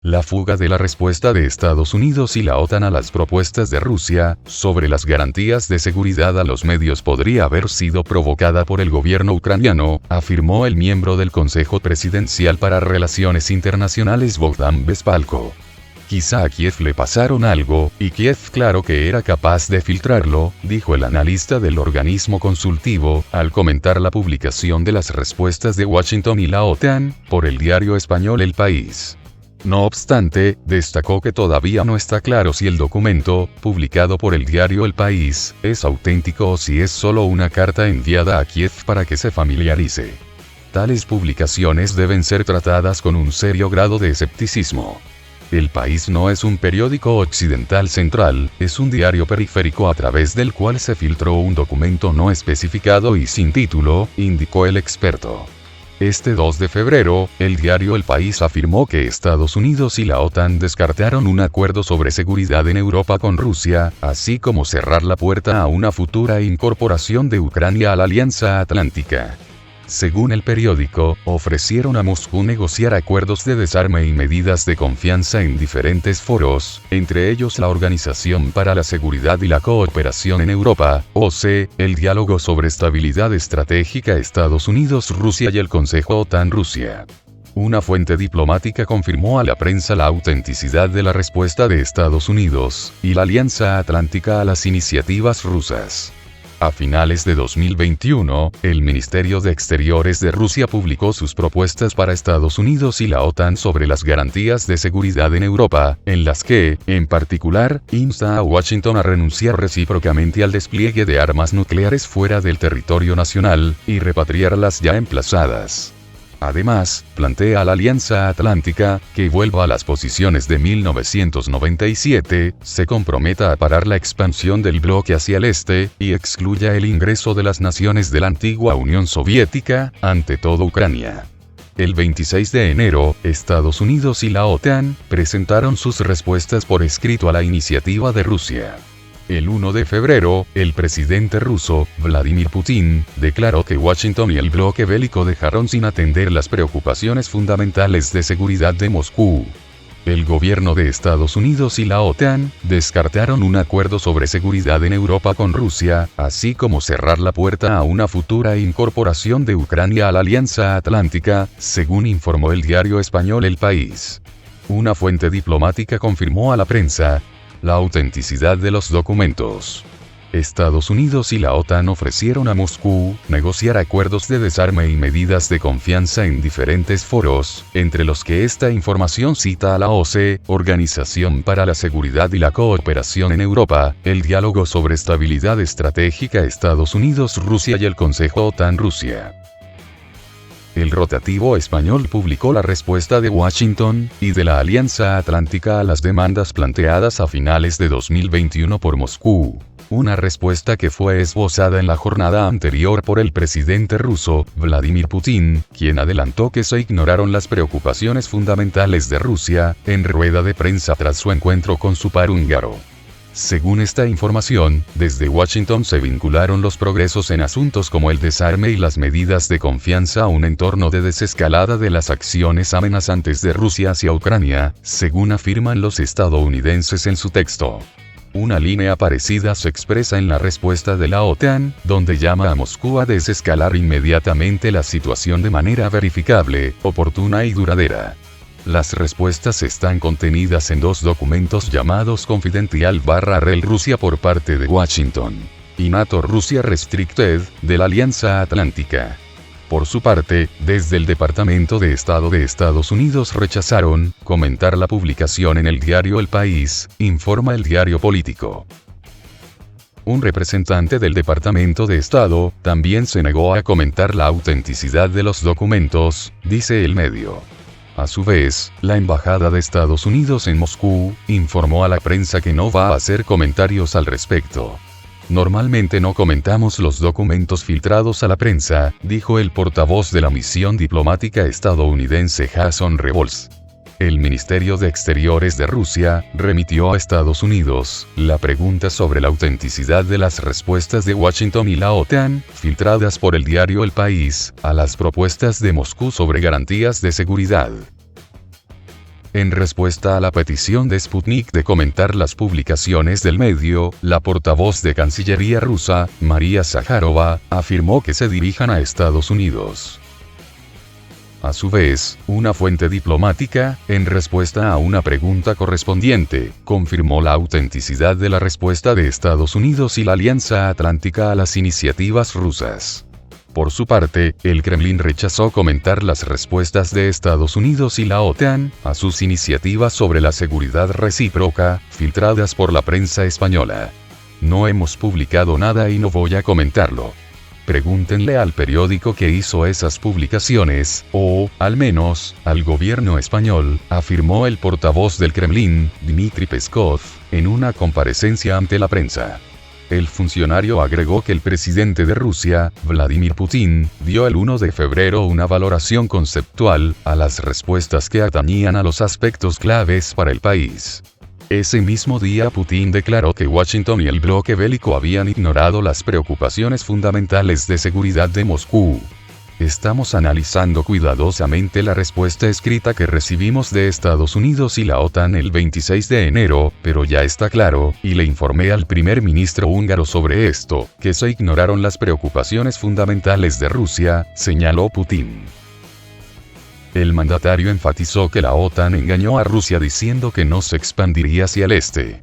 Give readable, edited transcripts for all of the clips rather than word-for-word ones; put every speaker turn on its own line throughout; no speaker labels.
La fuga de la respuesta de Estados Unidos y la OTAN a las propuestas de Rusia, sobre las garantías de seguridad a los medios podría haber sido provocada por el gobierno ucraniano, afirmó el miembro del Consejo Presidencial para Relaciones Internacionales Bogdan Bespalko. Quizá a Kiev le pasaron algo, y Kiev claro que era capaz de filtrarlo, dijo el analista del organismo consultivo, al comentar la publicación de las respuestas de Washington y la OTAN, por el diario español El País. No obstante, destacó que todavía no está claro si el documento, publicado por el diario El País, es auténtico o si es solo una carta enviada a Kiev para que se familiarice. Tales publicaciones deben ser tratadas con un serio grado de escepticismo. El País no es un periódico occidental central, es un diario periférico a través del cual se filtró un documento no especificado y sin título, indicó el experto. Este 2 de febrero, el diario El País afirmó que Estados Unidos y la OTAN descartaron un acuerdo sobre seguridad en Europa con Rusia, así como cerrar la puerta a una futura incorporación de Ucrania a la Alianza Atlántica. Según el periódico, ofrecieron a Moscú negociar acuerdos de desarme y medidas de confianza en diferentes foros, entre ellos la Organización para la Seguridad y la Cooperación en Europa, OSCE, el Diálogo sobre Estabilidad Estratégica Estados Unidos-Rusia y el Consejo OTAN-Rusia. Una fuente diplomática confirmó a la prensa la autenticidad de la respuesta de Estados Unidos y la Alianza Atlántica a las iniciativas rusas. A finales de 2021, el Ministerio de Exteriores de Rusia publicó sus propuestas para Estados Unidos y la OTAN sobre las garantías de seguridad en Europa, en las que, en particular, insta a Washington a renunciar recíprocamente al despliegue de armas nucleares fuera del territorio nacional, y repatriarlas ya emplazadas. Además, plantea a la Alianza Atlántica, que vuelva a las posiciones de 1997, se comprometa a parar la expansión del bloque hacia el este, y excluya el ingreso de las naciones de la antigua Unión Soviética, ante todo Ucrania. El 26 de enero, Estados Unidos y la OTAN presentaron sus respuestas por escrito a la iniciativa de Rusia. El 1 de febrero, el presidente ruso, Vladimir Putin, declaró que Washington y el bloque bélico dejaron sin atender las preocupaciones fundamentales de seguridad de Moscú. El gobierno de Estados Unidos y la OTAN descartaron un acuerdo sobre seguridad en Europa con Rusia, así como cerrar la puerta a una futura incorporación de Ucrania a la Alianza Atlántica, según informó el diario español El País. Una fuente diplomática confirmó a la prensa la autenticidad de los documentos. Estados Unidos y la OTAN ofrecieron a Moscú negociar acuerdos de desarme y medidas de confianza en diferentes foros, entre los que esta información cita a la OSCE, Organización para la Seguridad y la Cooperación en Europa, el Diálogo sobre Estabilidad Estratégica Estados Unidos-Rusia y el Consejo OTAN-Rusia. El rotativo español publicó la respuesta de Washington y de la Alianza Atlántica a las demandas planteadas a finales de 2021 por Moscú. Una respuesta que fue esbozada en la jornada anterior por el presidente ruso, Vladimir Putin, quien adelantó que se ignoraron las preocupaciones fundamentales de Rusia, en rueda de prensa tras su encuentro con su par húngaro. Según esta información, desde Washington se vincularon los progresos en asuntos como el desarme y las medidas de confianza a un entorno de desescalada de las acciones amenazantes de Rusia hacia Ucrania, según afirman los estadounidenses en su texto. Una línea parecida se expresa en la respuesta de la OTAN, donde llama a Moscú a desescalar inmediatamente la situación de manera verificable, oportuna y duradera. Las respuestas están contenidas en dos documentos llamados Confidencial/Rel Rusia por parte de Washington y NATO Rusia Restricted, de la Alianza Atlántica. Por su parte, desde el Departamento de Estado de Estados Unidos rechazaron comentar la publicación en el diario El País, informa el diario político. Un representante del Departamento de Estado también se negó a comentar la autenticidad de los documentos, dice el medio. A su vez, la Embajada de Estados Unidos en Moscú informó a la prensa que no va a hacer comentarios al respecto. Normalmente no comentamos los documentos filtrados a la prensa, dijo el portavoz de la misión diplomática estadounidense Jason Rebholz. El Ministerio de Exteriores de Rusia remitió a Estados Unidos la pregunta sobre la autenticidad de las respuestas de Washington y la OTAN, filtradas por el diario El País, a las propuestas de Moscú sobre garantías de seguridad. En respuesta a la petición de Sputnik de comentar las publicaciones del medio, la portavoz de Cancillería rusa, María Zakharova, afirmó que se dirijan a Estados Unidos. A su vez, una fuente diplomática, en respuesta a una pregunta correspondiente, confirmó la autenticidad de la respuesta de Estados Unidos y la Alianza Atlántica a las iniciativas rusas. Por su parte, el Kremlin rechazó comentar las respuestas de Estados Unidos y la OTAN a sus iniciativas sobre la seguridad recíproca, filtradas por la prensa española. No hemos publicado nada y no voy a comentarlo. Pregúntenle al periódico que hizo esas publicaciones, o, al menos, al gobierno español, afirmó el portavoz del Kremlin, Dmitry Peskov, en una comparecencia ante la prensa. El funcionario agregó que el presidente de Rusia, Vladimir Putin, dio el 1 de febrero una valoración conceptual a las respuestas que atañían a los aspectos claves para el país. Ese mismo día Putin declaró que Washington y el bloque bélico habían ignorado las preocupaciones fundamentales de seguridad de Moscú. Estamos analizando cuidadosamente la respuesta escrita que recibimos de Estados Unidos y la OTAN el 26 de enero, pero ya está claro, y le informé al primer ministro húngaro sobre esto, que se ignoraron las preocupaciones fundamentales de Rusia, señaló Putin. El mandatario enfatizó que la OTAN engañó a Rusia diciendo que no se expandiría hacia el este.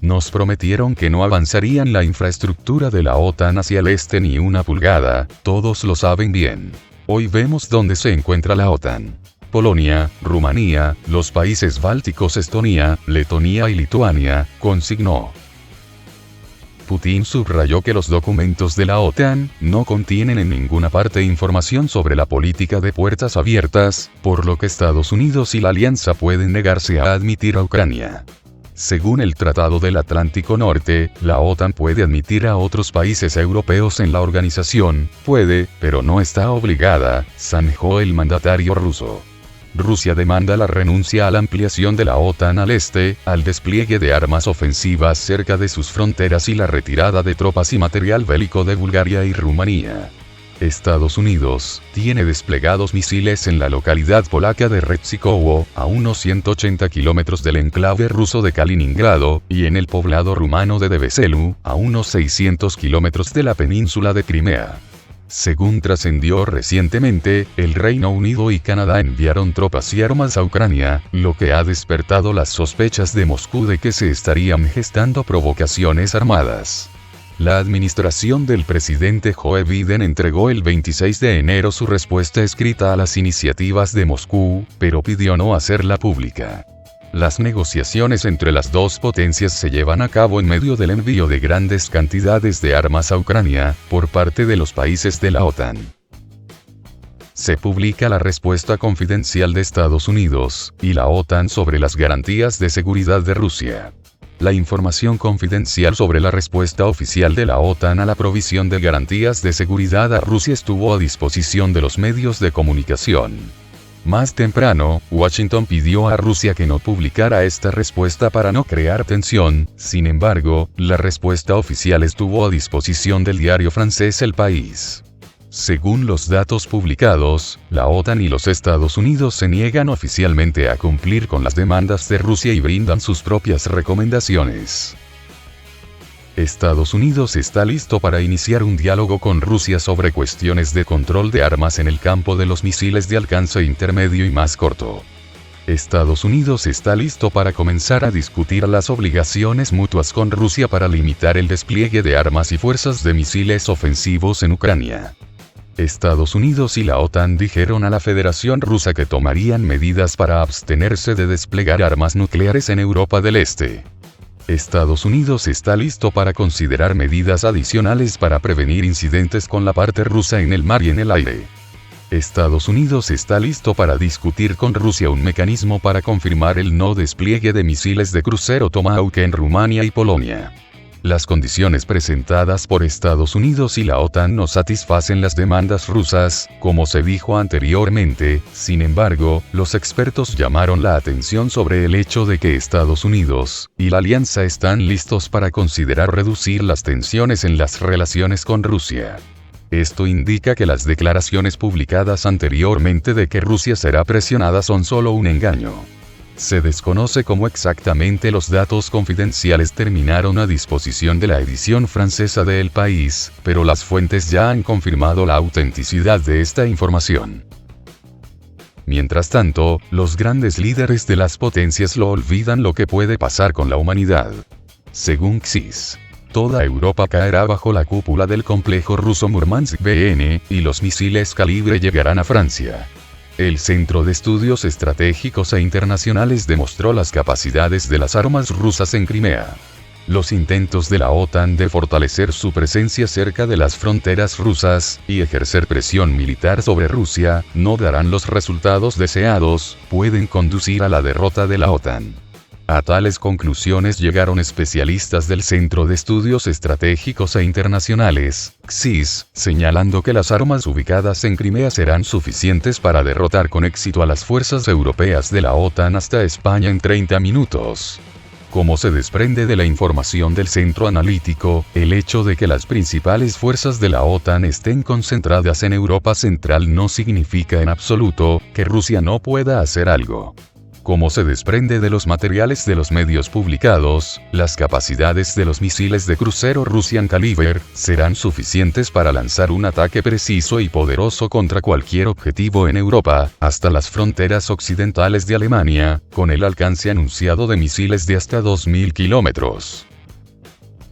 Nos prometieron que no avanzarían la infraestructura de la OTAN hacia el este ni una pulgada, todos lo saben bien. Hoy vemos dónde se encuentra la OTAN. Polonia, Rumanía, los países bálticos, Estonia, Letonia y Lituania, consignó. Putin subrayó que los documentos de la OTAN no contienen en ninguna parte información sobre la política de puertas abiertas, por lo que Estados Unidos y la alianza pueden negarse a admitir a Ucrania. Según el Tratado del Atlántico Norte, la OTAN puede admitir a otros países europeos en la organización, puede, pero no está obligada, zanjó el mandatario ruso. Rusia demanda la renuncia a la ampliación de la OTAN al este, al despliegue de armas ofensivas cerca de sus fronteras y la retirada de tropas y material bélico de Bulgaria y Rumanía. Estados Unidos tiene desplegados misiles en la localidad polaca de Redzikowo, a unos 180 kilómetros del enclave ruso de Kaliningrado, y en el poblado rumano de Deveselu, a unos 600 kilómetros de la península de Crimea. Según trascendió recientemente, el Reino Unido y Canadá enviaron tropas y armas a Ucrania, lo que ha despertado las sospechas de Moscú de que se estarían gestando provocaciones armadas. La administración del presidente Joe Biden entregó el 26 de enero su respuesta escrita a las iniciativas de Moscú, pero pidió no hacerla pública. Las negociaciones entre las dos potencias se llevan a cabo en medio del envío de grandes cantidades de armas a Ucrania, por parte de los países de la OTAN. Se publica la respuesta confidencial de Estados Unidos y la OTAN sobre las garantías de seguridad de Rusia. La información confidencial sobre la respuesta oficial de la OTAN a la provisión de garantías de seguridad a Rusia estuvo a disposición de los medios de comunicación. Más temprano, Washington pidió a Rusia que no publicara esta respuesta para no crear tensión, sin embargo, la respuesta oficial estuvo a disposición del diario francés El País. Según los datos publicados, la OTAN y los Estados Unidos se niegan oficialmente a cumplir con las demandas de Rusia y brindan sus propias recomendaciones. Estados Unidos está listo para iniciar un diálogo con Rusia sobre cuestiones de control de armas en el campo de los misiles de alcance intermedio y más corto. Estados Unidos está listo para comenzar a discutir las obligaciones mutuas con Rusia para limitar el despliegue de armas y fuerzas de misiles ofensivos en Ucrania. Estados Unidos y la OTAN dijeron a la Federación Rusa que tomarían medidas para abstenerse de desplegar armas nucleares en Europa del Este. Estados Unidos está listo para considerar medidas adicionales para prevenir incidentes con la parte rusa en el mar y en el aire. Estados Unidos está listo para discutir con Rusia un mecanismo para confirmar el no despliegue de misiles de crucero Tomahawk en Rumania y Polonia. Las condiciones presentadas por Estados Unidos y la OTAN no satisfacen las demandas rusas, como se dijo anteriormente. Sin embargo, los expertos llamaron la atención sobre el hecho de que Estados Unidos y la alianza están listos para considerar reducir las tensiones en las relaciones con Rusia. Esto indica que las declaraciones publicadas anteriormente de que Rusia será presionada son solo un engaño. Se desconoce cómo exactamente los datos confidenciales terminaron a disposición de la edición francesa de El País, pero las fuentes ya han confirmado la autenticidad de esta información. Mientras tanto, los grandes líderes de las potencias lo olvidan lo que puede pasar con la humanidad. Según XIS, toda Europa caerá bajo la cúpula del complejo ruso Murmansk-BN, y los misiles calibre llegarán a Francia. El Centro de Estudios Estratégicos e Internacionales demostró las capacidades de las armas rusas en Crimea. Los intentos de la OTAN de fortalecer su presencia cerca de las fronteras rusas, y ejercer presión militar sobre Rusia, no darán los resultados deseados, pueden conducir a la derrota de la OTAN. A tales conclusiones llegaron especialistas del Centro de Estudios Estratégicos e Internacionales, XIS, señalando que las armas ubicadas en Crimea serán suficientes para derrotar con éxito a las fuerzas europeas de la OTAN hasta España en 30 minutos. Como se desprende de la información del centro analítico, el hecho de que las principales fuerzas de la OTAN estén concentradas en Europa Central no significa en absoluto que Rusia no pueda hacer algo. Como se desprende de los materiales de los medios publicados, las capacidades de los misiles de crucero Russian Caliber serán suficientes para lanzar un ataque preciso y poderoso contra cualquier objetivo en Europa, hasta las fronteras occidentales de Alemania, con el alcance anunciado de misiles de hasta 2.000 kilómetros.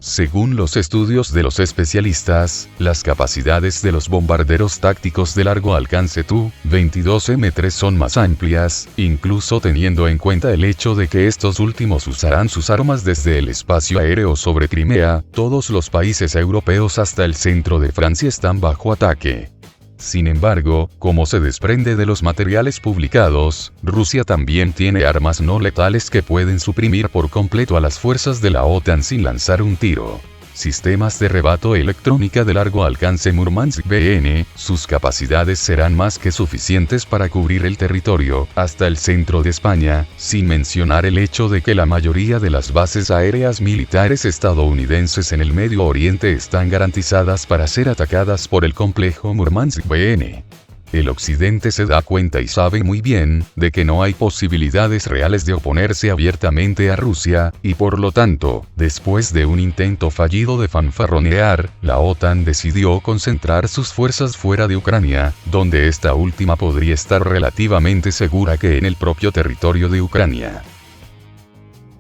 Según los estudios de los especialistas, las capacidades de los bombarderos tácticos de largo alcance Tu-22M3 son más amplias, incluso teniendo en cuenta el hecho de que estos últimos usarán sus armas desde el espacio aéreo sobre Crimea. Todos los países europeos hasta el centro de Francia están bajo ataque. Sin embargo, como se desprende de los materiales publicados, Rusia también tiene armas no letales que pueden suprimir por completo a las fuerzas de la OTAN sin lanzar un tiro. Sistemas de rebato electrónica de largo alcance Murmansk-BN, sus capacidades serán más que suficientes para cubrir el territorio, hasta el centro de España, sin mencionar el hecho de que la mayoría de las bases aéreas militares estadounidenses en el Medio Oriente están garantizadas para ser atacadas por el complejo Murmansk-BN. El Occidente se da cuenta y sabe muy bien, de que no hay posibilidades reales de oponerse abiertamente a Rusia, y por lo tanto, después de un intento fallido de fanfarronear, la OTAN decidió concentrar sus fuerzas fuera de Ucrania, donde esta última podría estar relativamente segura que en el propio territorio de Ucrania.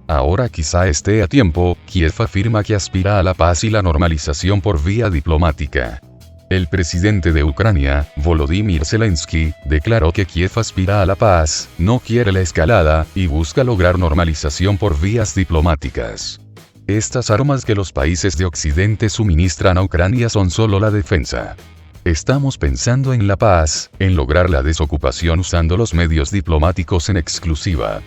Ahora quizá esté a tiempo. Kiev afirma que aspira a la paz y la normalización por vía diplomática. El presidente de Ucrania, Volodymyr Zelensky, declaró que Kiev aspira a la paz, no quiere la escalada, y busca lograr normalización por vías diplomáticas. Estas armas que los países de Occidente suministran a Ucrania son solo la defensa. Estamos pensando en la paz, en lograr la desocupación usando los medios diplomáticos en exclusiva.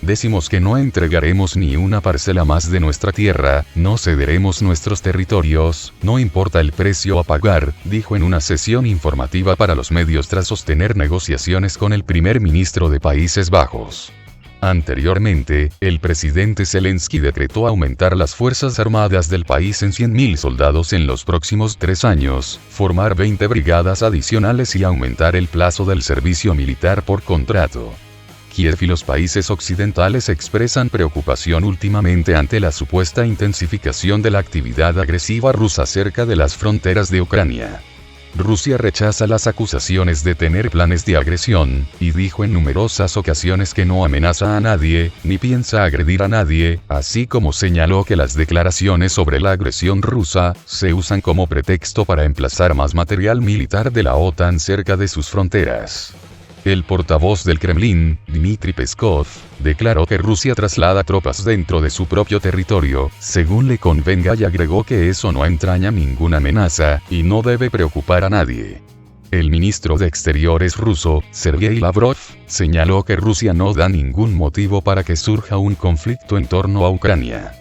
Decimos que no entregaremos ni una parcela más de nuestra tierra, no cederemos nuestros territorios, no importa el precio a pagar, dijo en una sesión informativa para los medios tras sostener negociaciones con el primer ministro de Países Bajos. Anteriormente, el presidente Zelensky decretó aumentar las fuerzas armadas del país en 100.000 soldados en los próximos 3 años, formar 20 brigadas adicionales y aumentar el plazo del servicio militar por contrato. Kiev y los países occidentales expresan preocupación últimamente ante la supuesta intensificación de la actividad agresiva rusa cerca de las fronteras de Ucrania. Rusia rechaza las acusaciones de tener planes de agresión, y dijo en numerosas ocasiones que no amenaza a nadie, ni piensa agredir a nadie, así como señaló que las declaraciones sobre la agresión rusa se usan como pretexto para emplazar más material militar de la OTAN cerca de sus fronteras. El portavoz del Kremlin, Dmitry Peskov, declaró que Rusia traslada tropas dentro de su propio territorio, según le convenga, y agregó que eso no entraña ninguna amenaza, y no debe preocupar a nadie. El ministro de Exteriores ruso, Sergei Lavrov, señaló que Rusia no da ningún motivo para que surja un conflicto en torno a Ucrania.